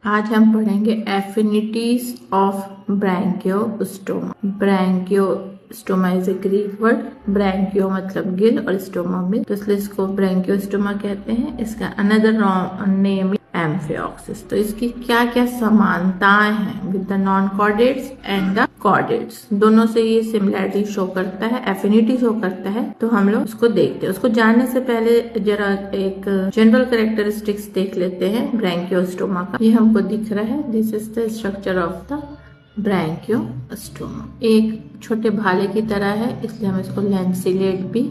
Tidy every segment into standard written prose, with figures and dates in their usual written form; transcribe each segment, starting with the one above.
आज हम पढ़ेंगे affinities of Branchiostoma. Branchiostoma is a Greek word. Branchio मतलब गिल और स्टोमा में, तो इसलिए इसको ब्रैंकियोस्टोमा कहते हैं। इसका अनदर नेम एम्फिओक्सिस। तो इसकी क्या क्या समानताएं हैं with the non chordates and the chordates, दोनों से ये सिमिलैरिटी शो करता है, एफिनिटी शो करता है। तो हम लोग उसको देखते हैं। उसको जानने से पहले जरा एक जनरल कैरेक्टरिस्टिक्स देख लेते हैं ब्रैंकियोस्टोमा का। ये हमको दिख रहा है, this is the structure of the Branchiostoma. एक छोटे भाले की तरह है, इसलिए हम इसको लैंसिलेट भी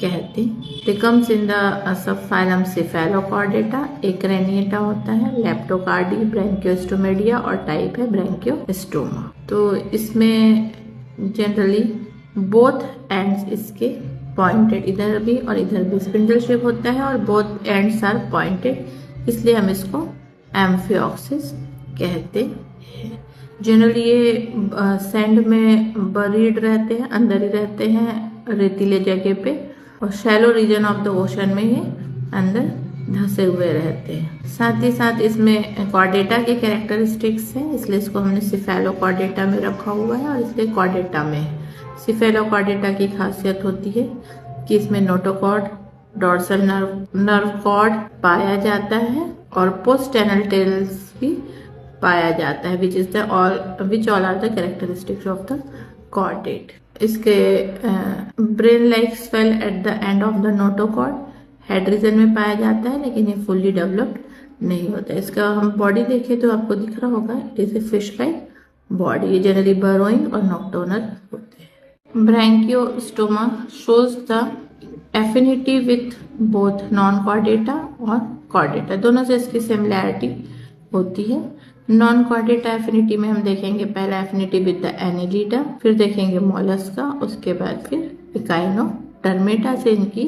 कहते हैं। It comes in the subphylum Cephalochordata। एक रेनिएटा होता है, लेप्टोकार्डी, ब्रैंकियोस्टोमेडिया और टाइप है ब्रैंकियोस्टोमा। तो इसमें जनरली बोथ एंड्स इसके पॉइंटेड, इधर भी और इधर भी स्पिंडल शेप होता है और बोथ एंड्स आर पॉइंटेड, इसलिए हम इसको एम्फिओक्सिस कहते हैं। जनरली ये सैंड में बरीड रहते हैं, अंदर ही रहते हैं रेतीले जगह पे, और shallow region of the ocean में ये अंदर धंसे हुए रहते हैं। साथ ही साथ इसमें कॉर्डेटा के कैरेक्टरिस्टिक्स हैं, इसलिए इसको हमने सिफेलोकॉर्डेटा में रखा हुआ है और इसलिए कॉर्डेटा में है। सिफेलोकॉर्डेटा की खासियत होती है कि इसमें नोटोकॉर्ड, डोर्सल नर्व कॉर्ड पाया जाता है और पोस्ट एनल टेल्स भी पाया जाता है, which all are the characteristics of the chordate. इसके brain like swell at the end of the notochord head region में पाया जाता है, लेकिन ये फुल्ली डेवलप्ड नहीं होता है। इसका हम बॉडी देखें तो आपको दिख रहा होगा, it is a fish like body. ये जनरली बरोइंग और नॉक्टर्नल होते हैं। Branchiostoma shows the affinity with both non Chordata और कॉर्डेटा, दोनों से इसकी सिमिलैरिटी होती है। नॉन कॉर्डेटा एफिनिटी में हम देखेंगे पहला एफिनिटी विद द एनेलिडा, फिर देखेंगे मोलस्का, उसके बाद फिर इकाइनोडर्मेटा से इनकी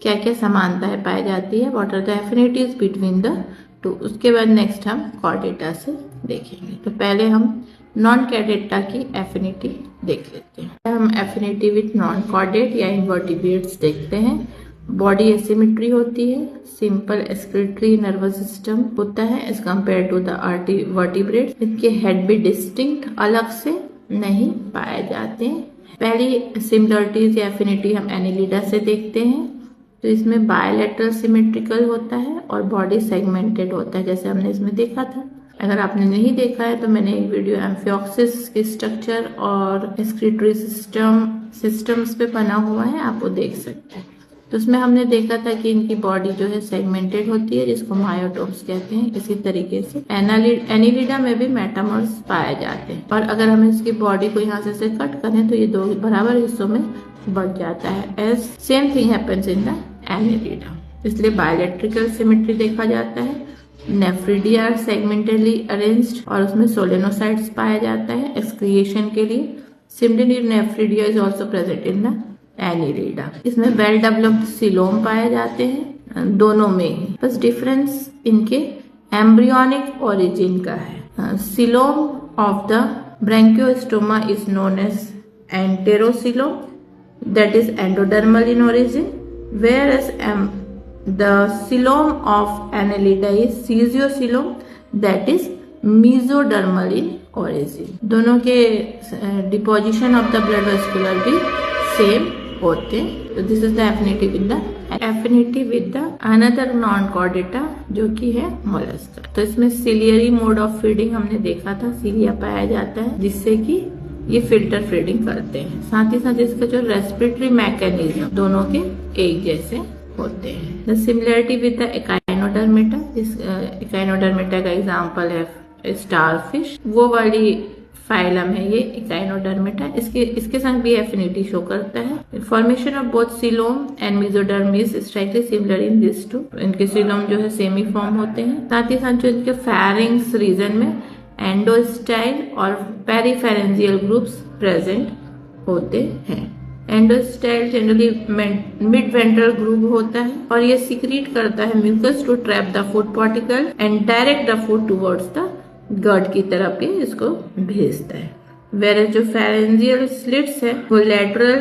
क्या क्या समानताएं पाई जाती है, what are the affinities between the two. उसके बाद नेक्स्ट हम कॉर्डेटा से देखेंगे। तो पहले हम नॉन कॉर्डेटा की एफिनिटी देख लेते हैं। हम एफिनिटी विद नॉन कॉर्डेट या इनवर्टिब्रेट्स देखते हैं। बॉडी एसिमेट्री होती है, सिंपल एक्सक्रीटरी नर्वस सिस्टम होता है as compare to the vertebrates. इनके हेड भी डिस्टिंक्ट अलग से नहीं पाए जाते हैं। पहली सिमिलरिटीज या एफिनिटी हम एनेलिडा से देखते हैं। तो इसमें बायलैटरल सिमेट्रिकल होता है और बॉडी सेगमेंटेड होता है, जैसे हमने इसमें देखा था। अगर आपने नहीं देखा है तो मैंने एक वीडियो एम्फिओक्सिस की स्ट्रक्चर और एक्सक्रीटरी सिस्टम्स पे बना हुआ है, आप वो देख सकते हैं। तो उसमें हमने देखा था कि इनकी बॉडी जो है सेगमेंटेड होती है, जिसको मायोटोम्स कहते हैं। इसी तरीके से एनेलिडा में भी मेटामर्स पाए जाते हैं, और अगर हम इसकी बॉडी को यहाँ से कट करें तो ये दो बराबर हिस्सों में बढ़ जाता है। As same thing happens in the annelida, इसलिए बायलैट्रिकल सिमेट्री देखा जाता है। नेफ्रिडिया आर सेगमेंटेडली अरेंज्ड और उसमें सोलेनोसाइट्स पाया जाता है एक्सक्रिएशन के लिए। Similarly nephridia is also present in the Annelida. इसमें वेल डेवलप्ड सिलोम पाए जाते हैं दोनों में, बस डिफरेंस इनके एम्ब्रियोनिक ओरिजिन का है। Coelom of the Branchiostoma is known as enterocoelom, that is endodermal in origin, whereas the coelom of annelida is caesiosiloam, that is mesodermal in origin। दोनों के deposition of the blood vascular भी same होते हैं। तो this is the affinity with the another non Chordata, जो कि है Mollusca. तो इसमें सिलियरी मोड ऑफ फीडिंग हमने देखा था, सिलिया पाया जाता है जिससे कि ये फिल्टर फीडिंग करते हैं। साथ ही साथ इसका जो रेस्पिरेटरी मैकेनिज्म दोनों के एक जैसे होते हैं। The similarity with the Echinodermata, इस इकाइनोडर्मेटा का एग्जांपल है स्टारफिश, वो वाली फाइलम है ये इकाइनोडर्मेटा। इसके संग भी एफिनिटी शो करता है। Formation of both coelom and mesoderm is strikingly similar in this two. इनके सिलोम जो है सेमी फॉर्म होते हैं। साथ ही साथ जो इनके फेरिंग्स रीजन में एंडोस्टाइल और पेरिफेरेंजियल ग्रुप्स प्रेजेंट होते हैं। Endostyle generally mid ventral group होता है और ये सिक्रीट करता है mucus to trap the food particle and direct the food towards the gut की तरफ इसको भेजता है। वेयर जो फेरेंजियल स्लिट्स है वो लेटरल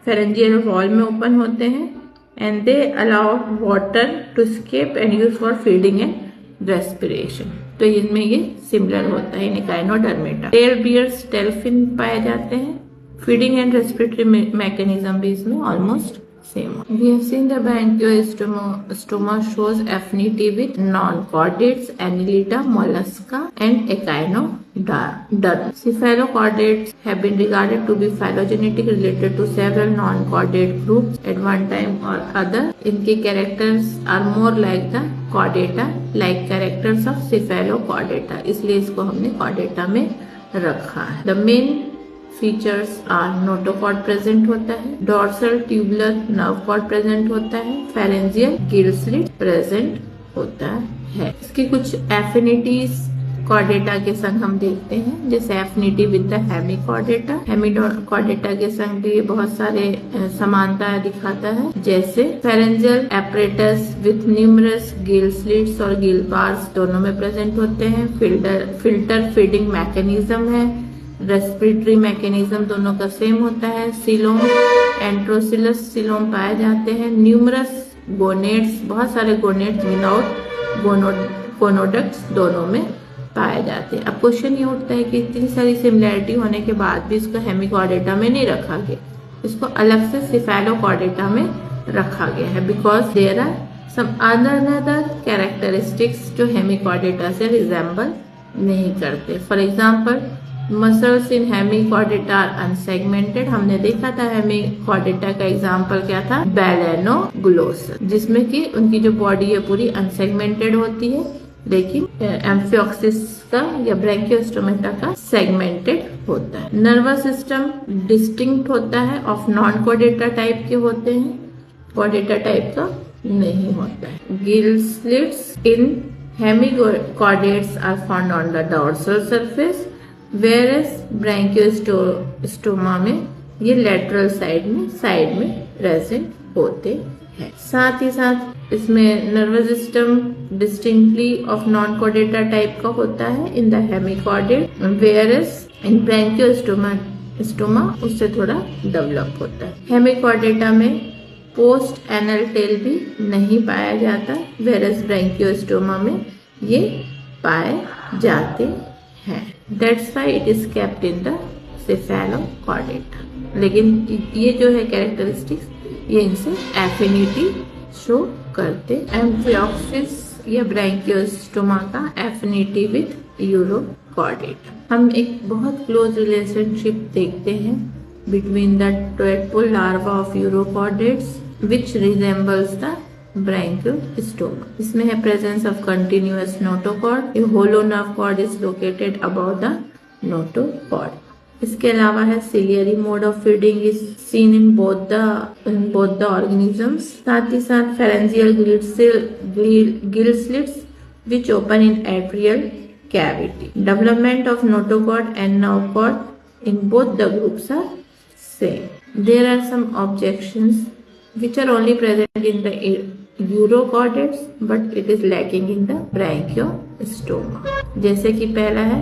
फेरेंजियल वॉल में ओपन होते हैं and they allow water to escape and use for feeding and respiration. तो इनमें ये सिमिलर होता है in Echinodermata. Tail bears tail fin पाए जाते हैं। फीडिंग एंड रेस्पिरेटरी मैकेनिज्म भी इसमें almost same. We have seen the branchiostoma shows affinity with non-chordates, Annelida, mollusca, and echinoderms. Cephalochordates have been regarded to be phylogenetically related to several non-chordate groups at one time or other. इनके characters are more like the chordata, like characters of cephalochordata. इसलिए इसको हमने chordata में रखा है। The main features are notochord present होता है, dorsal tubular nerve cord present होता है, फेरेंजियल गिल स्लिट प्रेजेंट होता है। इसकी कुछ एफिनिटीज कॉर्डेटा के संग हम देखते हैं, जैसे affinity with the Hemichordata. Hemichordata के संग भी बहुत सारे समानता दिखाता है, जैसे pharyngeal apparatus with numerous gill slits और गिल बार्स दोनों में प्रेजेंट होते हैं। फिल्टर फीडिंग मैकेनिज्म है, रेस्पिरेटरी मैकेनिज्म दोनों का सेम होता है। सिलोम एंट्रोसिलस सिलोम पाए जाते हैं। न्यूमरस गोनेट्स, बहुत सारे गोनेट्स विदाउट गोनोडक्ट्स दोनों में पाए जाते हैं। अब क्वेश्चन ये उठता है कि इतनी सारी सिमिलैरिटी होने के बाद भी इसको हेमिकॉर्डेटा में नहीं रखा गया, इसको अलग से सिफेलोकॉर्डेटा में रखा गया है, because there are some other characteristics जो हेमिकॉर्डेटा से रिजेंबल नहीं करते। For example muscles in hemichordata are unsegmented. हमने देखा था हेमिकॉर्डेटा का एग्जांपल क्या था, बैलेनोग्लोसस, जिसमें कि उनकी जो बॉडी है पूरी अनसेगमेंटेड होती है, लेकिन एम्फियोक्सिस का या ब्रैंकियोस्टोमेटा का सेगमेंटेड होता है। नर्वस सिस्टम डिस्टिंक्ट होता है, ऑफ नॉन कॉर्डेटा टाइप के होते हैं, कॉर्डेटा टाइप का नहीं होता है। Gill slits in hemichordates are found on the dorsal surface, versus branchiostoma में ये लेटरल साइड में प्रेजेंट होते हैं। साथ ही साथ इसमें nervous system distinctly of non chordata type का होता है in the hemichordate, whereas in Branchiostoma उससे थोड़ा डेवलप होता है। हेमिकॉर्डेटा में पोस्ट एनल टेल भी नहीं पाया जाता, वेरस ब्रैंकियोस्टोमा में ये पाए जाते हैं। That's why it is kept in the cephalochordata. लेकिन ये जो है कैरेक्टरिस्टिक्स ये इनसे एफिनिटी शो करते। एम्फियोक्सिस या ब्रैंकियोस्टोमा का एफिनिटी विद यूरोकॉर्डेटा। हम एक बहुत क्लोज रिलेशनशिप देखते हैं between the tadpole larva of urochordates which resembles the branchiostoma. इसमें है presence of continuous notochord, a hollow nerve cord is located about the notochord. इसके अलावा है ciliary mode of feeding is seen in both the organisms. साथ ही साथ pharyngeal gill slits which open in atrial cavity. Development of notochord and nerve cord in both the groups are same. There are some objections which are only present in the urochordates but it is lacking in the branchiostoma. जैसे कि पहला है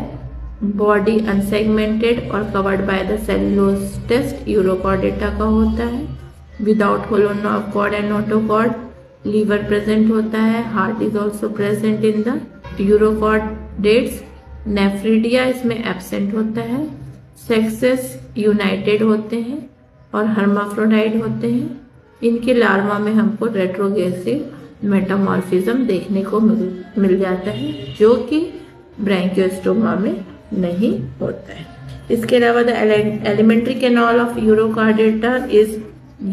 body unsegmented और covered by the cellulose test, urochordata का होता है। Without hollow nerve cord and notochord, liver present होता है, heart is also present in the urochordates. Nephridia इसमें एब्सेंट होता है। सेक्सेस यूनाइटेड होते हैं और हर्माफ्रोडाइट होते हैं। इनके लार्वा में हमको रेट्रोग्रेसिव मेटामॉर्फिज्म देखने को मिल जाता है, जो कि ब्रैंकियोस्टोमा में नहीं होता है। इसके अलावा the alimentary canal of urochordata is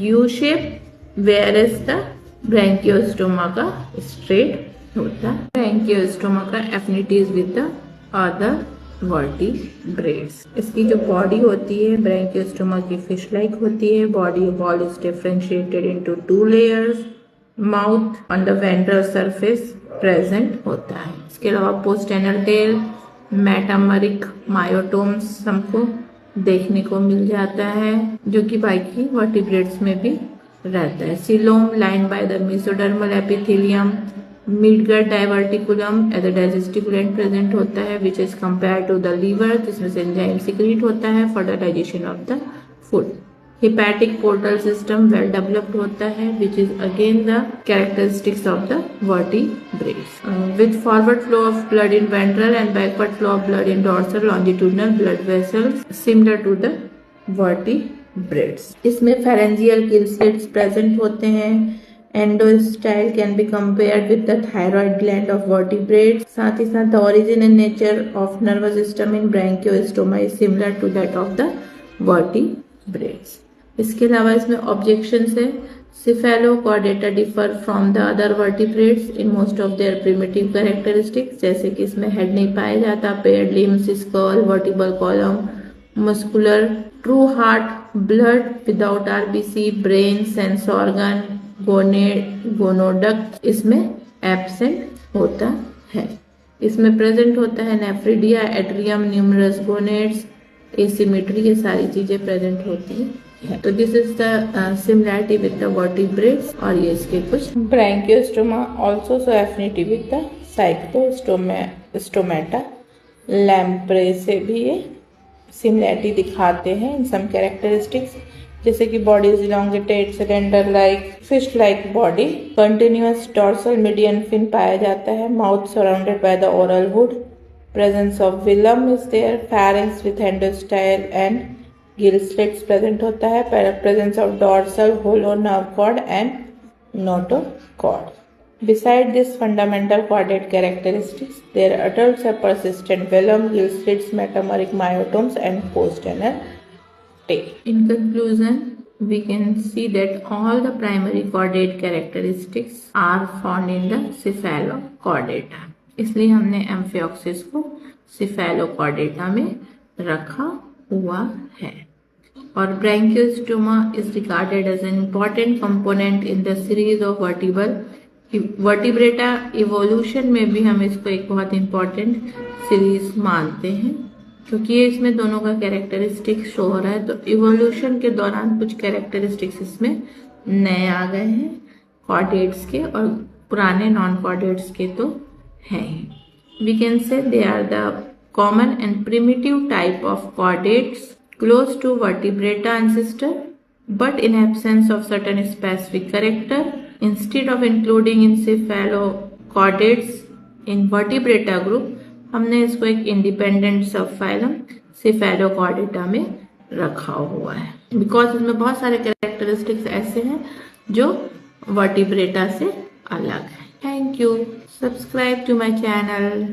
U shape, whereas the Branchiostoma का स्ट्रेट होता है। ब्रैंकियोस्टोमा का affinities with the other vertebrates. इसकी जो बॉडी होती है ब्रैंकियोस्टोमा की फिश लाइक होती है। Body wall is differentiated into 2 layers. Mouth on the ventral surface present होता है। इसके अलावा पोस्ट एनल टेल, मेटामरिक मायोटोम्स हमको देखने को मिल जाता है, जो कि बाकी वर्टिब्रेट्स में भी रहता है। Coelom line by the mesodermal epithelium, midgut diverticulum as a डाइजेस्टिकुलेंट प्रेजेंट होता है, which is compare to the liver, जिसमें से एंजाइम सिक्रीट होता है for the digestion of the food. hepatic portal system well developed होता है, which is again the characteristics of the vertebrates. With forward flow of blood in ventral and backward flow of blood in dorsal longitudinal blood vessels similar to the vertebrates. इसमें pharyngeal gill slits present होते हैं. Endostyle can be compared with the thyroid gland of vertebrates. साथ ही साथ the origin and nature of nervous system in branchiostoma is similar to that of the vertebrates. इसके अलावा इसमें objections है. Cephalochordata differ from the other vertebrates in most of their primitive characteristics. जैसे कि इसमें हेड नहीं पाया जाता, paired limbs, skull, vertebral column, muscular, true heart, blood without RBC, brain, sense organ, gonoduct इसमें एब्सेंट होता है. इसमें प्रेजेंट होता है nephridia, atrium, numerous gonads, asymmetry, ये सारी चीजें प्रेजेंट होती है. तो this is the similarity with the vertebrates. और ये इसके कुछ Branchiostoma also so affinity with the Cyclostomata lamprey से भी ये सिमिलरिटी दिखाते हैं इन सम कैरेक्टरिस्टिक्स, जैसे कि body is elongated, cylinder like, fish like body, continuous dorsal median fin पाया जाता है, mouth surrounded by the oral hood, presence of velum is there, pharynx with endostyle and gill slits present होता है, presence of dorsal hollow nerve cord and notochord. Beside this fundamental chordate characteristics, their adults have persistent velum, gill slits, metameric myotomes, and post-anal tail. In conclusion, we can see that all the primary chordate characteristics are found in the cephalochordata. इसलिए हमने amphioxus को cephalochordata में रखा हुआ है. और Branchiostoma is regarded as an important component in the series of vertebrata evolution में भी हम इसको एक बहुत इंपॉर्टेंट सीरीज मानते हैं, क्योंकि ये इसमें दोनों का कैरेक्टरिस्टिक्स शो हो रहा है. तो इवोल्यूशन के दौरान कुछ कैरेक्टरिस्टिक्स इसमें नए आ गए हैं कॉर्डेट्स के, और पुराने नॉन कॉर्डेट्स के तो हैं ही. We can say they are the common and primitive type of chordates close to vertebrata ancestor, but in absence of certain specific character, instead of including in cephalochordates in vertebrata group, हमने इसको एक independent सब phylum cephalochordata में रखा हुआ है, because इसमें बहुत सारे कैरेक्टरिस्टिक्स ऐसे हैं जो वर्टिब्रेटा से अलग है. Thank you. Subscribe to my channel.